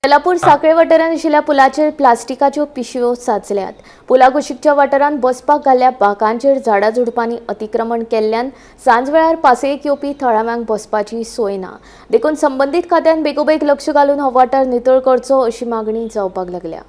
सोलापूर साखळे वाठारांत आशिल्ल्या पुलाचेर प्लास्टिकाच्यो पिशव्यो साचल्यात। पुला कुशीकच्या वाठारांत बसपाक घाल्ल्या बांकांचेर झाडां झुडपांनी अतिक्रमण केल्ल्यान सांजवेळार पासयेक येवपी थळाव्यांक बसपाची सोय ना। देखून संबंदीत खात्यान बेगोबेग लक्ष घालून हो वाठार नितळ करचो अशी मागणी जावपाक लागल्या।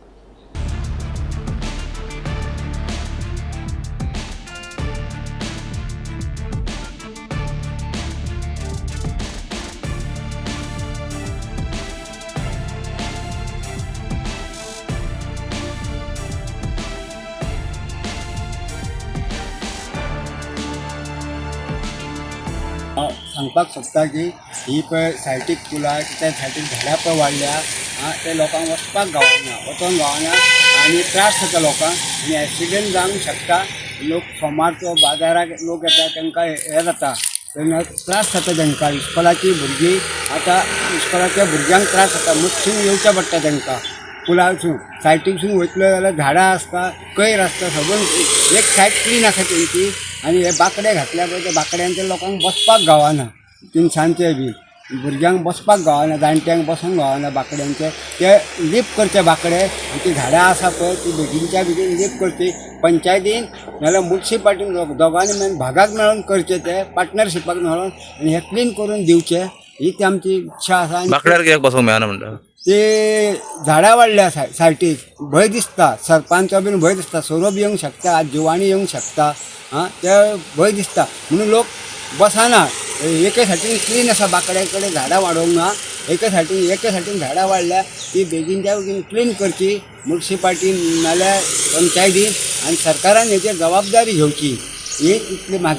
सांगपाक सोदता की ही पळय सायटीक पुला त्या सायटीक झाडां पळय वाडल्या ते लोकांक वचपाक गावना वचोंक गावना आनी त्रास जाता लोकांक आनी एक्सिडेंट जावंक शकता। लोक सोमारचो बाजाराक लोक येता तांकां हें जाता तेन्ना त्रास जाता तांकां। इस्कॉलाची भुरगीं आतां इस्कॉलाच्या भुरग्यांक त्रास जाता मुतसून येवचें पडटा तांकां। पुलासून सायटीसून वयतलो जाल्यार झाडां आसता कोयर आसता सगळं एक सायड क्लीन आसा तेंची आनी हे बांकडे घातल्या पळय त्या बांकड्यांचेर लोकांक बसपाक गावना तिनसांजचे बी भुरग्यांक बसपाक गावना जाणट्यांक बसोंक गावना बांकड्यांचेर ते लिफ्ट करचे बांकडे आनी ती झाडां आसा पळय ती बेगीनच्या बेगीन लिफ्ट करची पंचायतीन नाल्यार म्युन्सिपाल्टीन दोगांनी मेळून भागाक मेळून करचे ते पार्टनरशिपाक मेळून आनी हे क्लीन करून दिवचे ही ती आमची इच्छा आसा। बांकड्यार कित्याक बसोंक मेळना म्हणटा ते झाडां वाडल्या सायटीक भंय दिसता सरपंचा बीन भंय दिसता सोरोप येवंक शकता जिवाणी येवंक शकता ते भंय दिसता म्हणून लोक बसना। एके सायडीन क्लीन आसा बांकड्या कडेन झाडां वाडोवंक ना एके सायडीन झाडां वाडल्या ती बेगीनच्या बेगीन क्लीन करची म्युन्सिपाल्टीन नाल्यार पंचायतीन आनी सरकारान हेचेर जबाबदारी घेवची ही इतली मागणी।